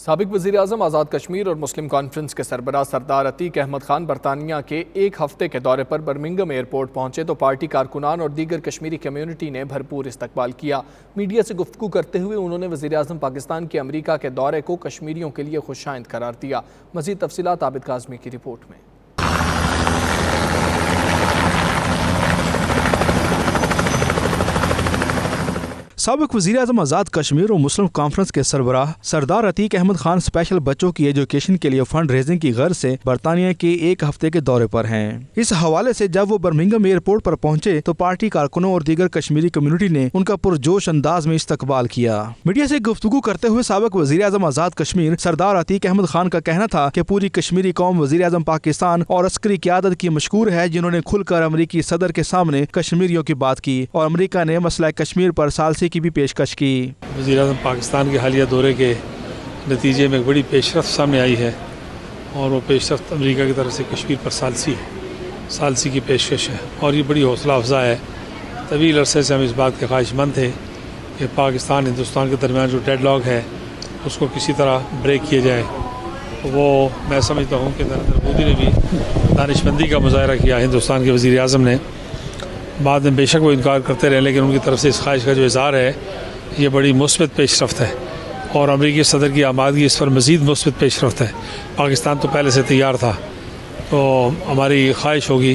سابق وزیراعظم آزاد کشمیر اور مسلم کانفرنس کے سربراہ سردار عتیق احمد خان برطانیہ کے ایک ہفتے کے دورے پر برمنگھم ایئرپورٹ پہنچے تو پارٹی کارکنان اور دیگر کشمیری کمیونٹی نے بھرپور استقبال کیا۔ میڈیا سے گفتگو کرتے ہوئے انہوں نے وزیراعظم پاکستان کے امریکہ کے دورے کو کشمیریوں کے لیے خوشائند قرار دیا۔ مزید تفصیلات عابد کاظمی کی رپورٹ میں۔ سابق وزیراعظم آزاد کشمیر اور مسلم کانفرنس کے سربراہ سردار عتیق احمد خان اسپیشل بچوں کی ایجوکیشن کے لیے فنڈ ریزنگ کی غرض سے برطانیہ کے ایک ہفتے کے دورے پر ہیں۔ اس حوالے سے جب وہ برمنگھم ایئرپورٹ پر پہنچے تو پارٹی کارکنوں اور دیگر کشمیری کمیونٹی نے ان کا پرجوش انداز میں استقبال کیا۔ میڈیا سے گفتگو کرتے ہوئے سابق وزیراعظم آزاد کشمیر سردار عتیق احمد خان کا کہنا تھا کہ پوری کشمیری قوم وزیراعظم پاکستان اور عسکری قیادت کی مشکور ہے، جنہوں نے کھل کر امریکی صدر کے سامنے کشمیریوں کی بات کی اور امریکہ نے مسئلہ کشمیر پر ثالثی کی بھی پیشکش کی۔ وزیر اعظم پاکستان کے حالیہ دورے کے نتیجے میں ایک بڑی پیش رفت سامنے آئی ہے اور وہ پیش رفت امریکہ کی طرف سے کشمیر پر ثالثی کی پیشکش ہے اور یہ بڑی حوصلہ افزا ہے۔ طویل عرصے سے ہم اس بات کے خواہش مند تھے کہ پاکستان ہندوستان کے درمیان جو ڈیڈ لاک ہے اس کو کسی طرح بریک کیا جائے۔ وہ میں سمجھتا ہوں کہ نریندر مودی نے بھی دانشمندی کا مظاہرہ کیا ہندوستان کے وزیر اعظم نے۔ بعد میں بے شک وہ انکار کرتے رہے لیکن ان کی طرف سے اس خواہش کا جو اظہار ہے یہ بڑی مثبت پیش رفت ہے اور امریکی صدر کی آمادگی اس پر مزید مثبت پیش رفت ہے۔ پاکستان تو پہلے سے تیار تھا، تو ہماری خواہش ہوگی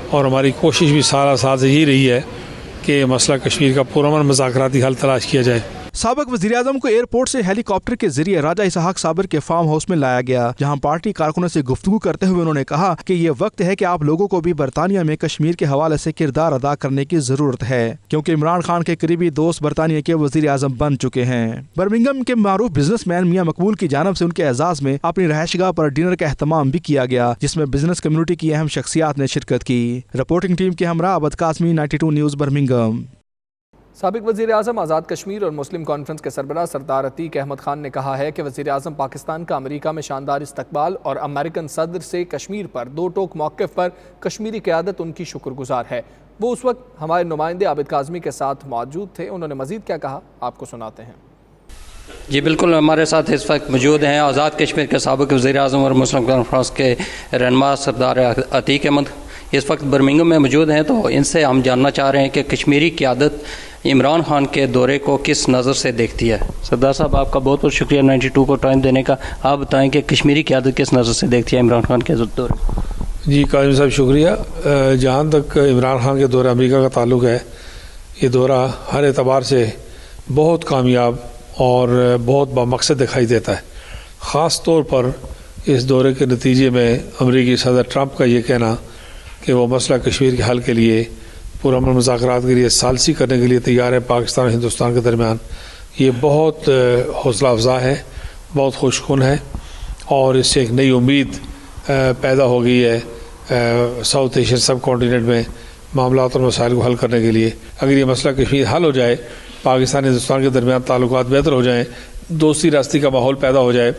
اور ہماری کوشش بھی سارا سال یہی رہی ہے کہ مسئلہ کشمیر کا پرامن مذاکراتی حل تلاش کیا جائے۔ سابق وزیراعظم کو ایئرپورٹ سے ہیلی کاپٹر کے ذریعے راجہ اسحاق صابر کے فارم ہاؤس میں لایا گیا، جہاں پارٹی کارکنوں سے گفتگو کرتے ہوئے انہوں نے کہا کہ یہ وقت ہے کہ آپ لوگوں کو بھی برطانیہ میں کشمیر کے حوالے سے کردار ادا کرنے کی ضرورت ہے، کیونکہ عمران خان کے قریبی دوست برطانیہ کے وزیر اعظم بن چکے ہیں۔ برمنگھم کے معروف بزنس مین میاں مقبول کی جانب سے ان کے اعزاز میں اپنی رہائش گاہ پر ڈنر کا اہتمام بھی کیا گیا، جس میں بزنس کمیونٹی کی اہم شخصیات نے شرکت کی۔ رپورٹنگ ٹیم کے ہمراہ عابد کاظمی، 92 نیوز برمنگھم۔ سابق وزیر اعظم آزاد کشمیر اور مسلم کانفرنس کے سربراہ سردار عتیق احمد خان نے کہا ہے کہ وزیر اعظم پاکستان کا امریکہ میں شاندار استقبال اور امریکن صدر سے کشمیر پر دو ٹوک موقف پر کشمیری قیادت ان کی شکر گزار ہے۔ وہ اس وقت ہمارے نمائندے عابد کاظمی کے ساتھ موجود تھے، انہوں نے مزید کیا کہا آپ کو سناتے ہیں۔ جی بالکل، ہمارے ساتھ اس وقت موجود ہیں آزاد کشمیر کے سابق وزیر اعظم اور مسلم کانفرنس کے رہنما سردار عتیق احمد اس وقت برمنگھم میں موجود ہیں، تو ان سے ہم جاننا چاہ رہے ہیں کہ کشمیری قیادت عمران خان کے دورے کو کس نظر سے دیکھتی ہے۔ سردار صاحب، آپ کا بہت بہت شکریہ 92 کو ٹائم دینے کا۔ آپ بتائیں کہ کشمیری قیادت کس نظر سے دیکھتی ہے عمران خان کے دورے؟ جی کاظمی صاحب شکریہ۔ جہاں تک عمران خان کے دورہ امریکہ کا تعلق ہے، یہ دورہ ہر اعتبار سے بہت کامیاب اور بہت بامقصد دکھائی دیتا ہے۔ خاص طور پر اس دورے کے نتیجے میں امریکی صدر ٹرمپ کا یہ کہنا کہ وہ مسئلہ کشمیر کے حل کے لیے پرامن مذاکرات کے لیے ثالثی کرنے کے لیے تیار ہے پاکستان اور ہندوستان کے درمیان، یہ بہت حوصلہ افزا ہے، بہت خوش کن ہے اور اس سے ایک نئی امید پیدا ہو گئی ہے ساؤتھ ایشین سب کانٹیننٹ میں معاملات اور مسائل کو حل کرنے کے لیے۔ اگر یہ مسئلہ کشمیر حل ہو جائے، پاکستان ہندوستان کے درمیان تعلقات بہتر ہو جائیں، دوستی راستی کا ماحول پیدا ہو جائے،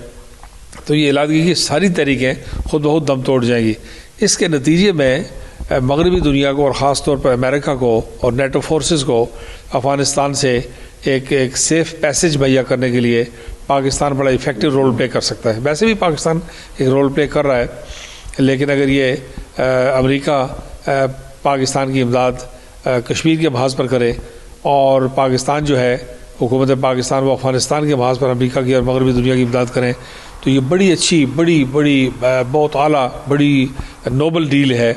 تو یہ علاقے کی ساری تحریکیں خود بخود دم توڑ جائیں گی۔ اس کے نتیجے میں مغربی دنیا کو اور خاص طور پر امریکہ کو اور نیٹو فورسز کو افغانستان سے ایک سیف پیسج مہیا کرنے کے لیے پاکستان بڑا ایفیکٹو رول پلے کر سکتا ہے۔ ویسے بھی پاکستان ایک رول پلے کر رہا ہے، لیکن اگر یہ امریکہ پاکستان کی امداد کشمیر کے محاذ پر کرے اور پاکستان جو ہے حکومت پاکستان وہ افغانستان کے محاذ پر امریکہ کی اور مغربی دنیا کی امداد کریں، تو یہ بڑی اچھی بڑی بہت اعلیٰ بڑی نوبل ڈیل ہے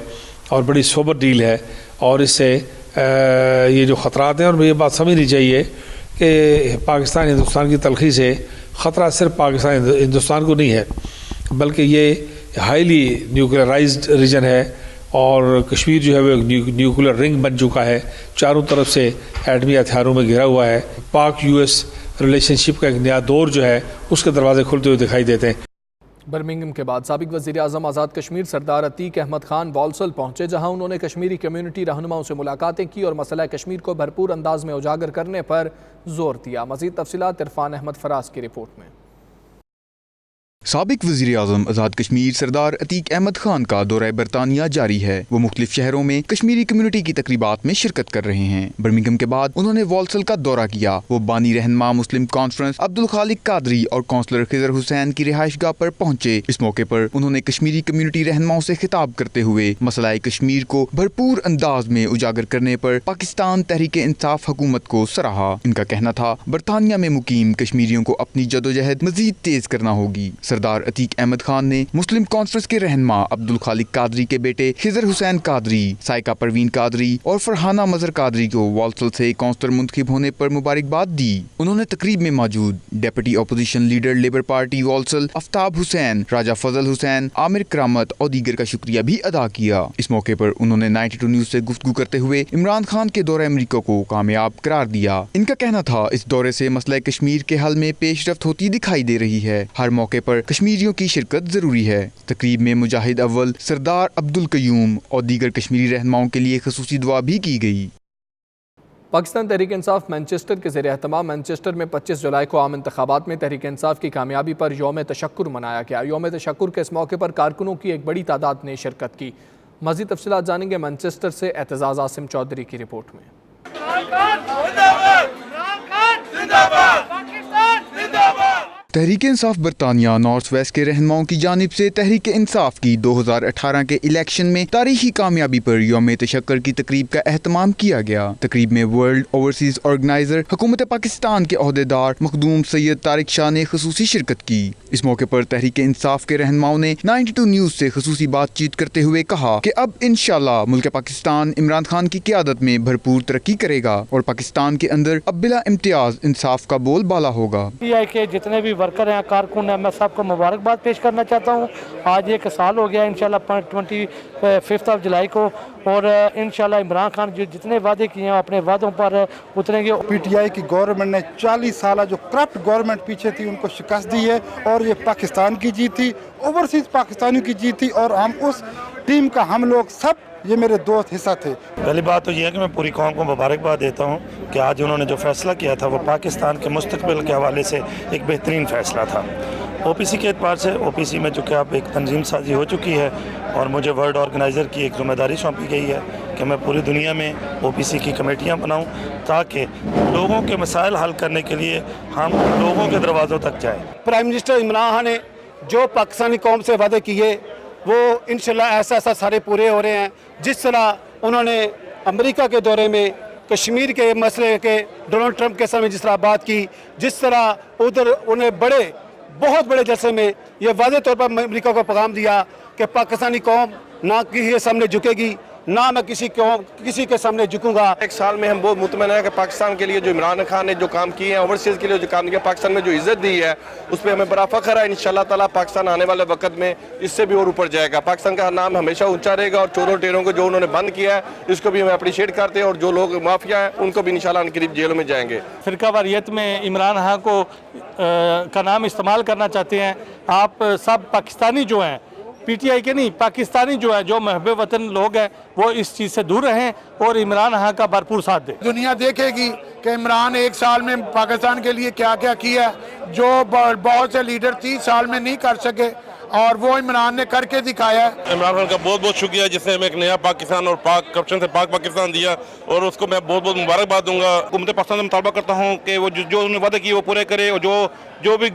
اور بڑی سوبر ڈیل ہے۔ اور اس سے یہ جو خطرات ہیں، اور یہ بات سمجھنی چاہیے کہ پاکستان ہندوستان کی تلخی سے خطرہ صرف پاکستان ہندوستان کو نہیں ہے، بلکہ یہ ہائیلی نیوکلیئرائزڈ ریجن ہے اور کشمیر جو ہے وہ ایک نیوکلیئر رنگ بن چکا ہے، چاروں طرف سے ایٹمی ہتھیاروں میں گھرا ہوا ہے۔ پاک یو ایس ریلیشن شپ کا ایک نیا دور جو ہے اس کے دروازے کھلتے ہوئے دکھائی دیتے ہیں۔ برمنگھم کے بعد سابق وزیر اعظم آزاد کشمیر سردار عتیق احمد خان والسل پہنچے، جہاں انہوں نے کشمیری کمیونٹی رہنماؤں سے ملاقاتیں کی اور مسئلہ کشمیر کو بھرپور انداز میں اجاگر کرنے پر زور دیا۔ مزید تفصیلات عرفان احمد فراز کی رپورٹ میں۔ سابق وزیر اعظم آزاد کشمیر سردار عتیق احمد خان کا دورہ برطانیہ جاری ہے۔ وہ مختلف شہروں میں کشمیری کمیونٹی کی تقریبات میں شرکت کر رہے ہیں۔ برمنگھم کے بعد انہوں نے والسل کا دورہ کیا۔ وہ بانی رہنما مسلم کانفرنس عبدالخالق قادری اور کونسلر خضر حسین کی رہائش گاہ پر پہنچے۔ اس موقع پر انہوں نے کشمیری کمیونٹی رہنماؤں سے خطاب کرتے ہوئے مسئلہ کشمیر کو بھرپور انداز میں اجاگر کرنے پر پاکستان تحریک انصاف حکومت کو سراہا۔ ان کا کہنا تھا برطانیہ میں مقیم کشمیریوں کو اپنی جدوجہد مزید تیز کرنا ہوگی۔ سردار عتیق احمد خان نے مسلم کانفرنس کے رہنما عبدالخالق قادری کے بیٹے خضر حسین قادری، سائقہ پروین قادری اور فرحانہ مظہر قادری کو والسل سے کونسلر منتخب ہونے پر مبارکباد دی۔ انہوں نے تقریب میں موجود deputy opposition leader Labour party Walsall Aftab Hussain, Raja Fazal Hussain, عامر کرامت اور دیگر کا شکریہ بھی ادا کیا۔ اس موقع پر انہوں نے 92 نیوز سے گفتگو کرتے ہوئے عمران خان کے دورہ امریکہ کو کامیاب قرار دیا۔ ان کا کہنا تھا اس دورے سے مسئلہ کشمیر کے حل میں پیش رفت ہوتی دکھائی دے رہی ہے۔ ہر موقع پر کشمیریوں کی شرکت ضروری ہے۔ تقریب میں مجاہد اول سردار عبدالقیوم اور دیگر کشمیری رہنماؤں کے لیے خصوصی دعا بھی کی گئی۔ پاکستان تحریک انصاف مانچسٹر کے زیر اہتمام مانچسٹر میں 25 جولائی کو عام انتخابات میں تحریک انصاف کی کامیابی پر یوم تشکر منایا گیا۔ یوم تشکر کے اس موقع پر کارکنوں کی ایک بڑی تعداد نے شرکت کی۔ مزید تفصیلات جانیں گے مانچسٹر سے اعتزاز عاصم چودھری کی رپورٹ میں۔ تحریک انصاف برطانیہ نارتھ ویسٹ کے رہنماؤں کی جانب سے تحریک انصاف کی 2018 کے الیکشن میں تاریخی کامیابی پر یوم تشکر کی تقریب کا اہتمام کیا گیا۔ تقریب میں ورلڈ اوورسیز آرگنائزر حکومت پاکستان کے عہدیدار مخدوم سید طارق شاہ نے خصوصی شرکت کی۔ اس موقع پر تحریک انصاف کے رہنماؤں نے 92 نیوز سے خصوصی بات چیت کرتے ہوئے کہا کہ اب انشاءاللہ ملک پاکستان عمران خان کی قیادت میں بھرپور ترقی کرے گا اور پاکستان کے اندر اب بلا امتیاز انصاف کا بول بالا ہوگا۔ جتنے بھی ورکر ہیں، کارکن ہیں، میں سب کو مبارکباد پیش کرنا چاہتا ہوں۔ آج ایک سال ہو گیا انشاءاللہ 25 جولائی کو، اور انشاءاللہ عمران خان جو جتنے وعدے کیے ہیں اپنے وعدوں پر اتریں گے۔ پی ٹی آئی کی گورنمنٹ نے 40 سالہ جو کرپٹ گورنمنٹ پیچھے تھی ان کو شکست دی ہے، اور یہ پاکستان کی جیت تھی، اوورسیز پاکستانیوں کی جیت تھی، اور ہم اس ٹیم کا ہم لوگ سب یہ میرے دوست حصہ تھے۔ پہلی بات تو یہ ہے کہ میں پوری قوم کو مبارکباد دیتا ہوں کہ آج انہوں نے جو فیصلہ کیا تھا وہ پاکستان کے مستقبل کے حوالے سے ایک بہترین فیصلہ تھا۔ او پی سی کے اعتبار سے او پی سی میں چونکہ اب ایک تنظیم سازی ہو چکی ہے اور مجھے ورلڈ آرگنائزر کی ایک ذمہ داری سونپی گئی ہے کہ میں پوری دنیا میں او پی سی کی کمیٹیاں بناؤں تاکہ لوگوں کے مسائل حل کرنے کے لیے ہم لوگوں کے دروازوں تک جائیں۔ پرائم منسٹر عمران خان نے جو پاکستانی قوم سے وعدے کیے وہ انشاءاللہ ایسا سارے پورے ہو رہے ہیں۔ جس طرح انہوں نے امریکہ کے دورے میں کشمیر کے مسئلے کے ڈونلڈ ٹرمپ کے سامنے جس طرح بات کی، جس طرح ادھر انہیں بہت بڑے جلسے میں یہ واضح طور پر امریکہ کو پیغام دیا کہ پاکستانی قوم نہ کسی کے سامنے جھکے گی، نہ میں کسی کے سامنے جھکوں گا۔ ایک سال میں ہم بہت مطمئن ہیں کہ پاکستان کے لیے جو عمران خان نے جو کام کیے ہیں، اوورسیز کے لیے جو کام کیا، پاکستان میں جو عزت دی ہے اس پہ ہمیں بڑا فخر ہے۔ انشاءاللہ تعالیٰ پاکستان آنے والے وقت میں اس سے بھی اور اوپر جائے گا۔ پاکستان کا نام ہمیشہ اونچا رہے گا، اور چوروں ٹیروں کو جو انہوں نے بند کیا ہے اس کو بھی ہمیں اپریشیٹ کرتے ہیں، اور جو لوگ مافیا ہیں ان کو بھی انشاءاللہ ان قریب جیلوں میں جائیں گے۔ فرقہ واریت میں عمران خان کو کا نام استعمال کرنا چاہتے ہیں۔ آپ سب پاکستانی جو ہیں، پی ٹی آئی کے نہیں، پاکستانی جو ہے، جو محب وطن لوگ ہیں، وہ اس چیز سے دور رہیں اور عمران خان کا بھرپور ساتھ دیں۔ دنیا دیکھے گی کہ عمران ایک سال میں پاکستان کے لیے کیا کیا کیا، جو بہت سے لیڈر 30 سال میں نہیں کر سکے، اور وہ عمران نے کر کے دکھایا ہے۔ عمران خان کا بہت بہت شکریہ جس نے ہمیں ایک نیا پاکستان اور کرپشن سے پاک پاکستان دیا، اور اس کو میں بہت بہت مبارکباد دوں گا۔ حکومت پاکستان سے مطالبہ کرتا ہوں کہ وہ جو انہوں نے وعدے کیے وہ پورے کرے، اور جو بھی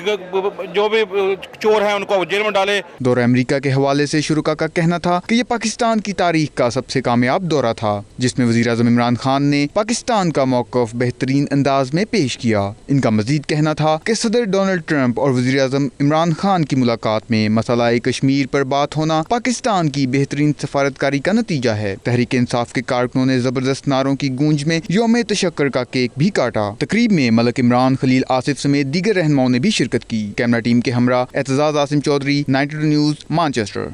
چور ہیں ان کو جیل میں ڈالے۔ دورہ امریکہ کے حوالے سے شرکا کا کہنا تھا کہ یہ پاکستان کی تاریخ کا سب سے کامیاب دورہ تھا، جس میں وزیر اعظم عمران خان نے پاکستان کا موقف بہترین انداز میں پیش کیا۔ ان کا مزید کہنا تھا کہ صدر ڈونلڈ ٹرمپ اور وزیر اعظم عمران خان کی ملاقات میں مسئلہ کشمیر پر بات ہونا پاکستان کی بہترین سفارتکاری کا نتیجہ ہے۔ تحریک انصاف کے کارکنوں نے زبردست نعروں کی گونج میں یوم تشکر کا کیک بھی کاٹا۔ تقریب میں ملک عمران، خلیل آصف سمیت دیگر رہنماؤں نے بھی شرکت کی۔ کیمرہ ٹیم کے ہمراہ اعتزاز عاصم چودھری، 92 نیوز، مانچسٹر۔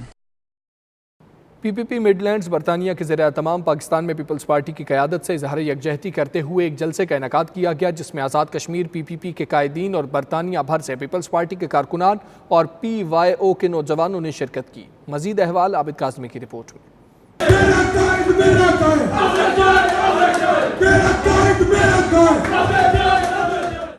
پی پی پی مڈ لینڈز برطانیہ کے زیر اہتمام پاکستان میں پیپلز پارٹی کی قیادت سے اظہار یکجہتی کرتے ہوئے ایک جلسے کا انعقاد کیا گیا، جس میں آزاد کشمیر پی پی پی کے قائدین اور برطانیہ بھر سے پیپلز پارٹی کے کارکنان اور پی وائی او کے نوجوانوں نے شرکت کی۔ مزید احوال عابد کاظمی کی رپورٹ میں۔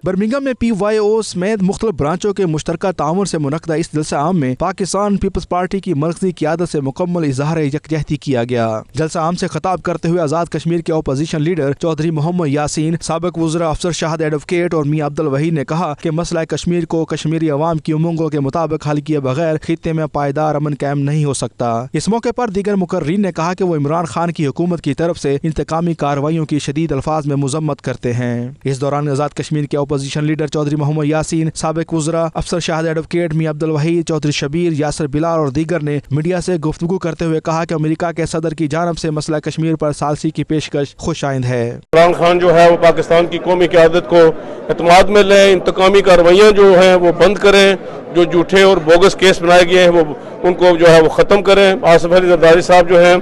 برمنگھم میں PYO سمیت مختلف برانچوں کے مشترکہ تعاون سے منعقدہ اس جلسہ عام میں پاکستان پیپلز پارٹی کی مرکزی قیادت سے مکمل اظہار یکجہتی کیا گیا۔ جلسہ عام سے خطاب کرتے ہوئے آزاد کشمیر کے اپوزیشن لیڈر چودھری محمد یاسین، سابق وزراء افسر شاہد ایڈوکیٹ اور میاں عبد الوحید نے کہا کہ مسئلہ کشمیر کو کشمیری عوام کی امنگوں کے مطابق حل کیے بغیر خطے میں پائیدار امن قائم نہیں ہو سکتا۔ اس موقع پر دیگر مقررین نے کہا کہ وہ عمران خان کی حکومت کی طرف سے انتقامی کارروائیوں کی شدید الفاظ میں مذمت کرتے ہیں۔ اس دوران آزاد کشمیر کے اپوزیشن لیڈر چودھری محمد یاسین، سابق وزراء افسر شاہد ایڈوکیٹ میاں عبد الوحید، چودھری شبیر، یاسر بلال اور دیگر نے میڈیا سے گفتگو کرتے ہوئے کہا کہ امریکہ کے صدر کی جانب سے مسئلہ کشمیر پر ثالثی کی پیشکش خوش آئند ہے۔ عمران خان جو ہے وہ پاکستان کی قومی قیادت کو اعتماد میں لیں، انتقامی کارروائیاں جو ہیں وہ بند کریں، جو جھوٹے اور بوگس کیس بنائے گئے ہیں وہ ان کو جو ہے وہ ختم کریں۔ آصف علی زرداری صاحب جو ہیں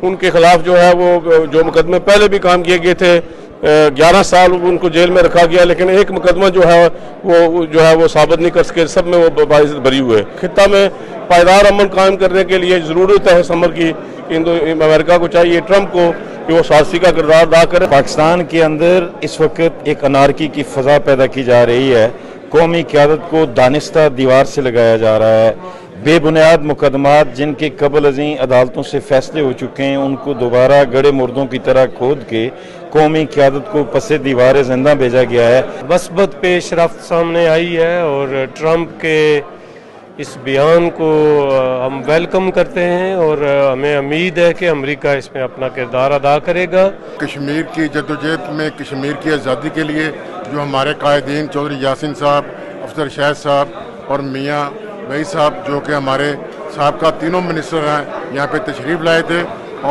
ان کے خلاف جو ہے وہ جو مقدمے پہلے بھی کام کیے گئے تھے، 11 سال ان کو جیل میں رکھا گیا، لیکن ایک مقدمہ جو ہے وہ ثابت نہیں کر سکے، سب میں وہ باعث بری ہوئے۔ خطہ میں پائیدار امن قائم کرنے کے لیے ضرورت ہے سمر کی، امریکہ کو چاہیے ٹرمپ کو کہ وہ ثالثی کا کردار ادا کرے۔ پاکستان کے اندر اس وقت ایک انارکی کی فضا پیدا کی جا رہی ہے، قومی قیادت کو دانستہ دیوار سے لگایا جا رہا ہے، بے بنیاد مقدمات جن کے قبل ازیں عدالتوں سے فیصلے ہو چکے ہیں ان کو دوبارہ گڑے مردوں کی طرح کھود کے قومی قیادت کو پس دیوار زندہ بھیجا گیا ہے۔ مثبت پیش رفت سامنے آئی ہے اور ٹرمپ کے اس بیان کو ہم ویلکم کرتے ہیں اور ہمیں امید ہے کہ امریکہ اس میں اپنا کردار ادا کرے گا۔ کشمیر کی جدوجہد میں کشمیر کی آزادی کے لیے جو ہمارے قائدین چودھری یاسین صاحب، افسر شاہد صاحب اور میاں بھائی صاحب جو کہ ہمارے سابقہ تینوں منسٹر ہیں یہاں پہ تشریف لائے تھے،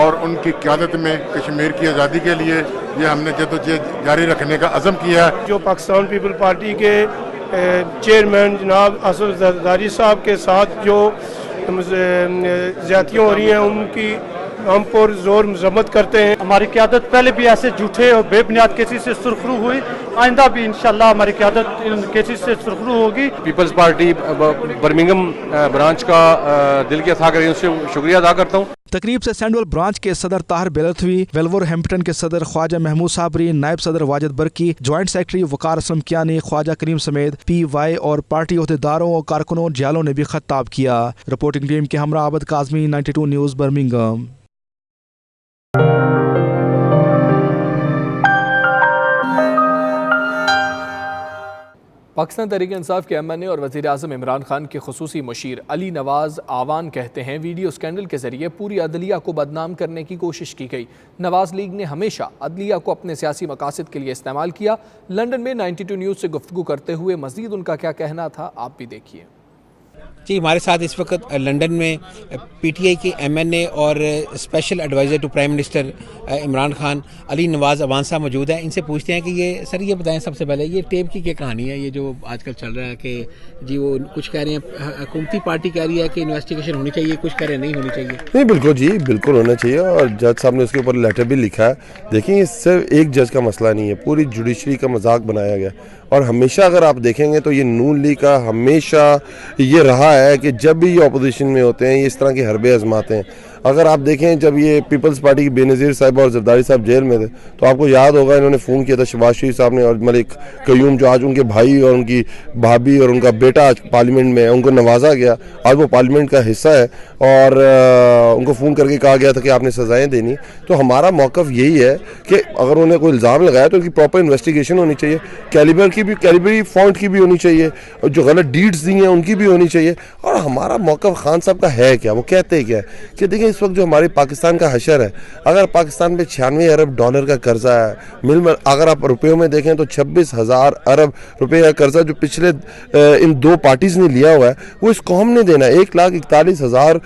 اور ان کی قیادت میں کشمیر کی آزادی کے لیے یہ ہم نے جدوجہد جاری رکھنے کا عزم کیا ہے۔ جو پاکستان پیپل پارٹی کے چیئرمین جناب آصف زرداری صاحب کے ساتھ جو زیادتیاں ہو رہی ہیں ان کی ہم پر زور مذمت کرتے ہیں۔ ہماری قیادت پہلے بھی ایسے جھوٹے اور بے بنیاد کیسز سے سرخرو ہوئی، آئندہ بھی انشاءاللہ ہماری قیادت ان کیسز سے سرخرو ہوگی۔ پیپلز پارٹی برمنگھم برانچ کا دل کی اتھا کر سے شکریہ ادا کرتا ہوں۔ تقریب سے سینڈول برانچ کے صدر طاہر بیلتوی، ویلور ہیمپٹن کے صدر خواجہ محمود صابری، نائب صدر واجد برکی، جوائنٹ سیکرٹری وقار اسلم کیانی، خواجہ کریم سمیت PY اور پارٹی عہدیداروں اور کارکنوں جالوں نے بھی خطاب کیا۔ رپورٹنگ ٹیم کے ہمراہ عابد کاظمی، 92 نیوز برمنگھم۔ پاکستان تحریک انصاف کے MNA اور وزیر اعظم عمران خان کے خصوصی مشیر علی نواز آوان کہتے ہیں ویڈیو اسکینڈل کے ذریعے پوری عدلیہ کو بدنام کرنے کی کوشش کی گئی۔ نواز لیگ نے ہمیشہ عدلیہ کو اپنے سیاسی مقاصد کے لیے استعمال کیا۔ لندن میں 92 نیوز سے گفتگو کرتے ہوئے مزید ان کا کیا کہنا تھا، آپ بھی دیکھیے۔ جی، ہمارے ساتھ اس وقت لندن میں PTI کے MNA اور special adviser to prime minister Imran Khan Ali Nawaz Awan sahib موجود ہیں۔ ان سے پوچھتے ہیں کہ یہ بتائیں سب سے پہلے یہ ٹیپ کی کیا کہانی ہے، یہ جو آج کل چل رہا ہے کہ جی وہ کچھ کہہ رہے ہیں حکومتی پارٹی کہہ رہی ہے کہ انویسٹیگیشن ہونی چاہیے، کچھ کہہ رہے نہیں ہونی چاہیے؟ نہیں، بالکل جی، بالکل ہونا چاہیے، اور جج صاحب نے اس کے اوپر لیٹر بھی لکھا ہے۔ دیکھیں یہ صرف ایک جج کا مسئلہ نہیں ہے، پوری جوڈیشری کا مذاق بنایا گیا، اور ہمیشہ اگر آپ دیکھیں گے تو یہ نون لیگ کا ہمیشہ یہ رہا ہے کہ جب بھی یہ اپوزیشن میں ہوتے ہیں یہ اس طرح کی حربے آزماتے ہیں۔ اگر آپ دیکھیں جب یہ پیپلز پارٹی کی بے نظیر صاحبہ اور زرداری صاحب جیل میں تھے تو آپ کو یاد ہوگا انہوں نے فون کیا تھا شہباز شریف صاحب نے اور ملک قیوم، جو آج ان کے بھائی اور ان کی بھابھی اور ان کا بیٹا آج پارلیمنٹ میں ہے، ان کو نوازا گیا، آج وہ پارلیمنٹ کا حصہ ہے، اور ان کو فون کر کے کہا گیا تھا کہ آپ نے سزائیں دینی۔ تو ہمارا موقف یہی ہے کہ اگر انہیں کوئی الزام لگایا تو ان کی پراپر انویسٹیگیشن ہونی چاہیے، کیلیبری فونٹ کی بھی ہونی چاہیے، اور جو غلط ڈیڈز دی ہیں ان کی بھی ہونی چاہیے۔ اور ہمارا موقف خان صاحب کا ہے کیا، وہ کہتے کیا ہے کہ دیکھیں اس وقت جو ہمارے پاکستان کا حشر ہے، اگر پاکستان پہ 96 ارب ڈالر کا قرضہ ہے، اگر آپ روپیوں میں دیکھیں تو 26,000 ارب روپے کا قرضہ جو پچھلے ان دو پارٹیز نے لیا ہوا ہے وہ اس قوم نے دینا ہے۔ 1,41,000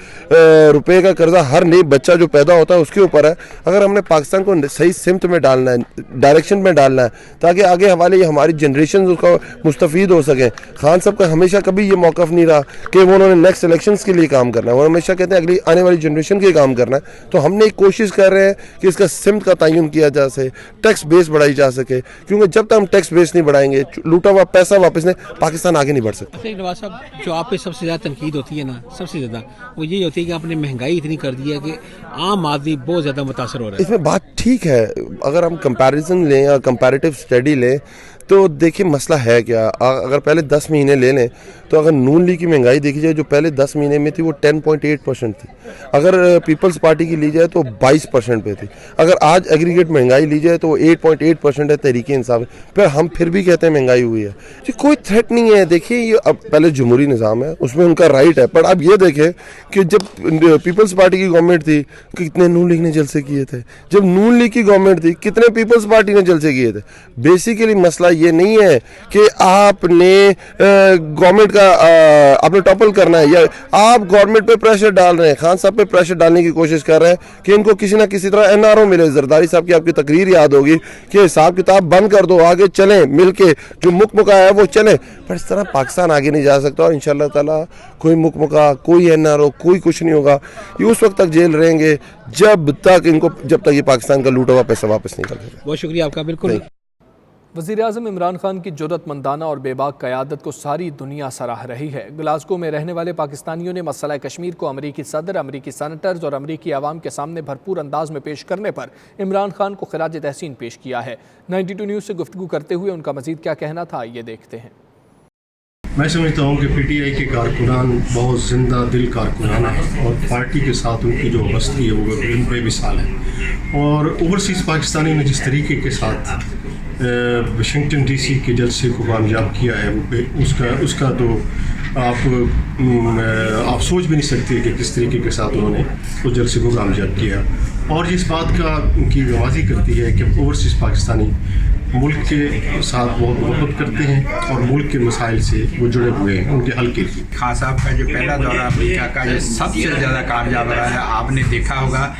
روپے کا قرضہ ہر نئے بچہ جو پیدا ہوتا ہے اس کے اوپر ہے۔ اگر ہم نے پاکستان کو صحیح سمت میں ڈالنا ہے، ڈائریکشن میں ڈالنا ہے تاکہ آگے ہماری جنریشن اس کا مستفید ہو سکیں، خان صاحب کا ہمیشہ کبھی یہ موقف نہیں رہا کہ وہ انہوں نے نیکسٹ الیکشنز کے لیے کام کرنا ہے، وہ ہمیشہ کہتے ہیں اگلی آنے والی جنریشن کے لیے کام کرنا ہے۔ تو ہم نے ایک کوشش کر رہے ہیں کہ اس کا سمت کا تعین کیا جا سکے، ٹیکس بیس بڑھائی جا سکے، کیونکہ جب تک ہم ٹیکس بیس نہیں بڑھائیں گے، لوٹا ہوا پیسہ واپس نہیں، پاکستان آگے نہیں بڑھ سکتا۔ نواز صاحب، جو آپ پہ سب سے زیادہ تنقید ہوتی ہے نا، سب سے زیادہ وہ یہی ہوتی ہے کہ آپ نے مہنگائی اتنی کر دی ہے کہ عام آدمی بہت زیادہ متاثر ہو رہا ہے۔ اس میں بات ٹھیک ہے، اگر ہم کمپیریزن لیں یا کمپیریٹیو اسٹڈی لیں تو دیکھیں مسئلہ ہے کیا. اگر پہلے 10 مہینے لے لیں تو اگر نون لیگ کی مہنگائی دیکھی جائے جو پہلے 10 مہینے میں تھی وہ 10.8% تھی. اگر پیپلز پارٹی کی لی جائے تو 22% پہ تھی. اگر آج ایگریگیٹ مہنگائی لی جائے تو وہ 8.8% ہے تحریک انصاف. پھر بھی کہتے ہیں مہنگائی ہوئی ہے. یہ کوئی تھریٹ نہیں ہے. دیکھیے یہ اب پہلے جمہوری نظام ہے, اس میں ان کا رائٹ ہے, پر اب یہ دیکھیں کہ جب پیپلز پارٹی کی گورنمنٹ تھی کتنے نون لیگ نے جلسے کیے تھے, جب نون لیگ کی گورنمنٹ تھی کتنے پیپلز پارٹی نے جلسے کیے تھے. بیسیکلی مسئلہ یہ نہیں ہے کہ آپ نے گورنمنٹ کا آپ نے ٹاپل کرنا ہے, یا آپ گورنمنٹ پہ پریشر ڈال رہے ہیں, خان صاحب پہ پریشر ڈالنے کی کوشش کر رہے ہیں کہ ان کو کسی نہ کسی طرح NRO ملے. زرداری صاحب کی آپ کی تقریر یاد ہوگی کہ حساب کتاب بند کر دو, آگے چلیں مل کے, جو مکا ہے وہ چلیں. پر اس طرح پاکستان آگے نہیں جا سکتا, اور انشاءاللہ تعالیٰ کوئی مکا, کوئی NRO, کوئی کچھ نہیں ہوگا. یہ اس وقت تک جیل رہیں گے جب تک یہ پاکستان کا لوٹا ہوا پیسہ واپس نہیں کر دے. بہت شکریہ آپ کا. بالکل وزیراعظم عمران خان کی جرأت مندانہ اور بے باک قیادت کو ساری دنیا سراہ رہی ہے. گلاسگو میں رہنے والے پاکستانیوں نے مسئلہ کشمیر کو امریکی صدر, امریکی سینیٹرز اور امریکی عوام کے سامنے بھرپور انداز میں پیش کرنے پر عمران خان کو خراج تحسین پیش کیا ہے. 92 نیوز سے گفتگو کرتے ہوئے ان کا مزید کیا کہنا تھا, یہ دیکھتے ہیں. میں سمجھتا ہوں کہ PTI کے کارکنان بہت زندہ دل کارکنان ہیں, اور پارٹی کے ساتھ ان کی جو وابستگی ہے وہ بے مثال ہے. اور اوورسیز پاکستانی نے جس طریقے کے ساتھ واشنگٹن DC کے جلسے کو کامیاب کیا ہے, اس کا تو آپ سوچ بھی نہیں سکتے کہ کس طریقے کے ساتھ انہوں نے اس جلسے کو کامیاب کیا. اور یہ اس بات کا کی نوازی کرتی ہے کہ اوورسیز پاکستانی ملک کے ساتھ بہت محبت کرتے ہیں اور ملک کے مسائل سے وہ جڑے ہوئے ہیں, ان کے حل کے لیے. خان صاحب کا جو پہلا دورہ امریکہ کا یہ سب سے زیادہ کامیاب رہا ہے. آپ نے دیکھا ہوگا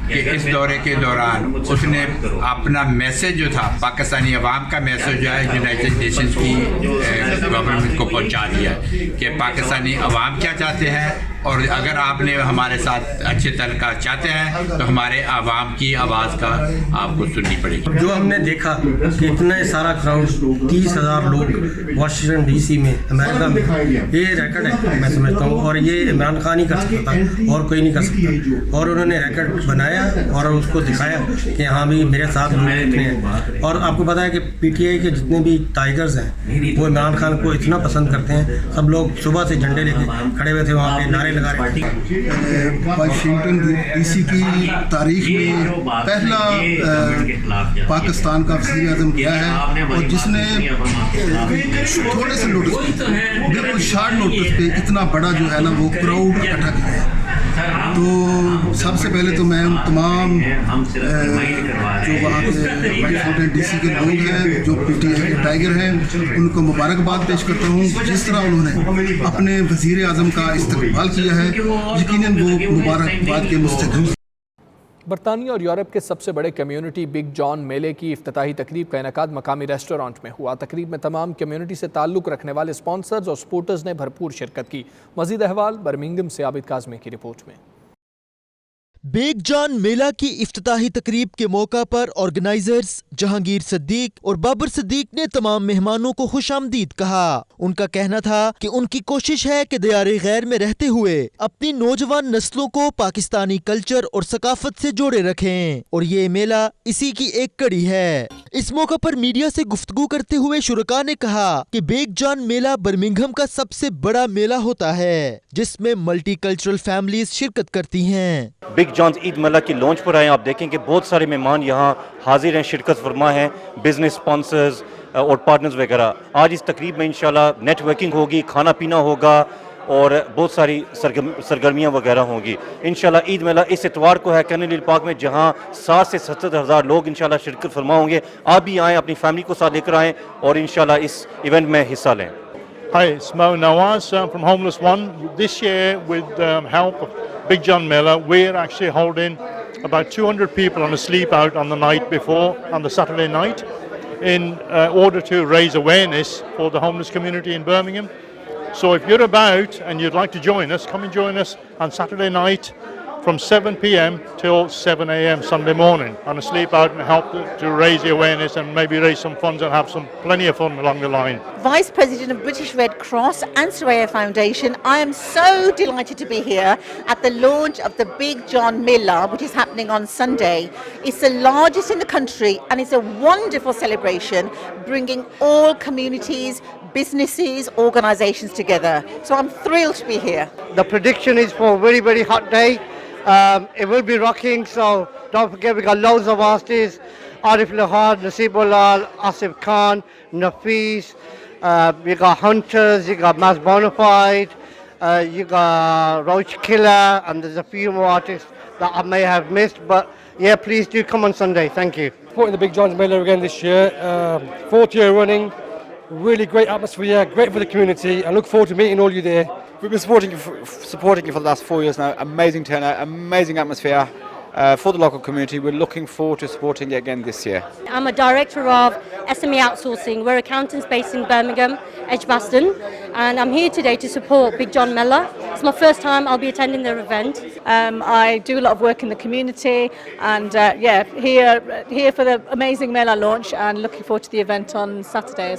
کہ اس دورے کے دوران اس نے اپنا میسیج جو تھا, پاکستانی عوام کا میسیج جو ہے یونائٹڈ نیشنز کی گورنمنٹ کو پہنچا دیا کہ پاکستانی عوام کیا چاہتے ہیں, اور اگر آپ نے ہمارے ساتھ اچھے تعلقات چاہتے ہیں تو ہمارے عوام کی آواز کا آپ کو سننی پڑے گی. جو ہم نے دیکھا کہ اتنا سارا کراؤڈ 30,000 لوگ واشنگٹن DC میں امریکہ میں, یہ ریکارڈ ہے میں سمجھتا ہوں, اور یہ عمران خان ہی کر سکتا تھا اور کوئی نہیں کر سکتا. اور انہوں نے ریکارڈ بنایا اور اس کو دکھایا کہ ہاں بھی میرے ساتھ لوگ اتنے ہیں. اور آپ کو پتا ہے کہ PTI کے جتنے بھی ٹائیگرز ہیں وہ عمران خان کو اتنا پسند کرتے ہیں. سب لوگ صبح سے جھنڈے لے کے کھڑے ہوئے تھے وہاں پہ, نعرے لگا رہے تھے. واشنگٹن DC کی تاریخ میں پہلا پاکستان کا وزیر اعظم گیا ہے, اور جس نے تھوڑے سے نوٹس پہ, بالکل شارٹ نوٹس پہ اتنا بڑا جو ہے نا وہ کراؤڈ اکٹھا کیا ہے. تو سب سے پہلے تو میں ان تمام جو وہاں کے واشنگٹن DC کے لوگ ہیں جو PTI کے ٹائیگر ہیں, ان کو مبارکباد پیش کرتا ہوں. جس طرح انہوں نے اپنے وزیر اعظم کا استقبال کیا ہے, یقیناً وہ مبارکباد کے مستحق ہیں. برطانیہ اور یورپ کے سب سے بڑے کمیونٹی بگ جان میلے کی افتتاحی تقریب کا انعقاد مقامی ریسٹورانٹ میں ہوا. تقریب میں تمام کمیونٹی سے تعلق رکھنے والے اسپانسرز اور سپورٹرز نے بھرپور شرکت کی. مزید احوال برمنگھم سے عابد کاظمی کی رپورٹ میں. بگ جان میلہ کی افتتاحی تقریب کے موقع پر آرگنائزرز جہانگیر صدیق اور بابر صدیق نے تمام مہمانوں کو خوش آمدید کہا. ان کا کہنا تھا کہ ان کی کوشش ہے کہ دیار غیر میں رہتے ہوئے اپنی نوجوان نسلوں کو پاکستانی کلچر اور ثقافت سے جوڑے رکھیں, اور یہ میلہ اسی کی ایک کڑی ہے. اس موقع پر میڈیا سے گفتگو کرتے ہوئے شرکاء نے کہا کہ بگ جان میلہ برمنگھم کا سب سے بڑا میلہ ہوتا ہے جس میں ملٹی کلچرل فیملیز شرکت کرتی ہیں. بگ جانز عید میلہ کی لانچ پر آئے, آپ دیکھیں کہ بہت سارے مہمان یہاں حاضر ہیں, شرکت فرما ہیں, بزنس اسپانسرز اور پارٹنرز وغیرہ. آج اس تقریب میں انشاءاللہ نیٹ ورکنگ ہوگی, کھانا پینا ہوگا اور بہت ساری سرگرمیاں وغیرہ ہوں گی. انشاءاللہ عید میلہ اس اتوار کو ہے کینل ہل پارک میں, جہاں 60 سے 70 ہزار لوگ انشاءاللہ شرکت فرما ہوں گے. آپ بھی آئیں, اپنی فیملی کو ساتھ لے کر آئیں اور انشاءاللہ اس ایونٹ میں حصہ لیں. Hi, it's Mo Nawaz from Homeless One. This year, with help of Big John Miller, we're actually holding about 200 people on a sleep out on the night before, on the Saturday night, in order to raise awareness for the homeless community in Birmingham. So if you're about and you'd like to join us, come and join us on Saturday night from 7 p.m. till 7 a.m. Sunday morning on a sleep out and help to raise the awareness and maybe raise some funds and have plenty of fun along the line. Vice President of British Red Cross and Soraya Foundation, I am so delighted to be here at the launch of the Big John Mela, which is happening on Sunday. It's the largest in the country and it's a wonderful celebration bringing all communities, businesses, organisations together. So I'm thrilled to be here. The prediction is for a very, very hot day. It will be rocking, so don't forget we got loads of artists. Arif Lahad, Nasibullah, Asif Khan, Nafis, you got Hunters, you got Mass Bonafide, you got Roach Killer, and there's a few more artists that I may have missed, but yeah, please do come on Sunday. Thank you. Supporting the Big John's Mela again this year, 4th year running, really great atmosphere, great for the community. I look forward to meeting all you there. We've been supporting you for the last 4 years now. Amazing turnout, amazing atmosphere for the local community. We're looking forward to supporting you again this year. I'm a director of SME Outsourcing. We're accountants based in Birmingham, Edgbaston, and I'm here today to support Big John Mela. It's my first time I'll be attending their event. I do a lot of work in the community and here for the amazing Mela launch and looking forward to the event on Saturday.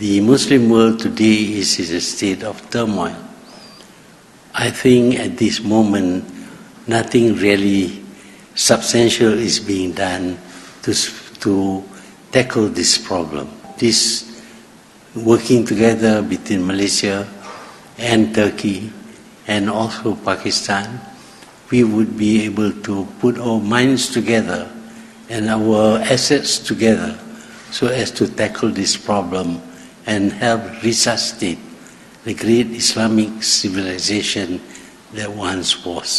The Muslim world today is in a state of turmoil. I think at this moment nothing really substantial is being done to tackle this problem. This working together between Malaysia and Turkey and also Pakistan, we would be able to put our minds together and our assets together so as to tackle this problem and help resuscitate the great Islamic civilization that once was.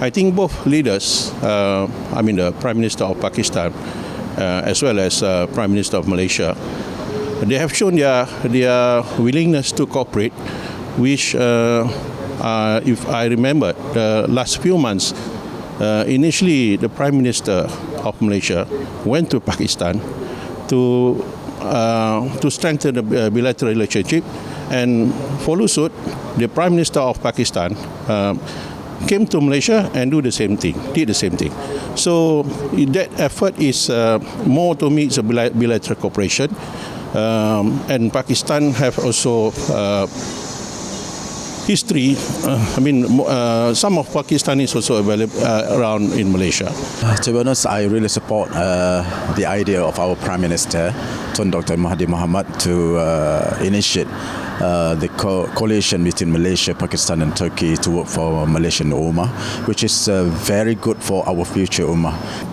I think both leaders, the Prime Minister of Pakistan as well as Prime Minister of Malaysia, they have shown their willingness to cooperate, which, if I remember, the last few months, initially the Prime Minister of Malaysia went to Pakistan to strengthen the bilateral relationship, and follow suit, the Prime Minister of Pakistan came to Malaysia and did the same thing. So that effort is more to me, it's a bilateral cooperation, and Pakistan have also history. Some of Pakistanis also available around in Malaysia. To be honest, I really support the idea of our Prime Minister, Tun Dr. Mahathir Mohamad, to initiate the coalition between Malaysia, Pakistan and Turkey to work for Malaysian Ummah, which is very good for our future Ummah.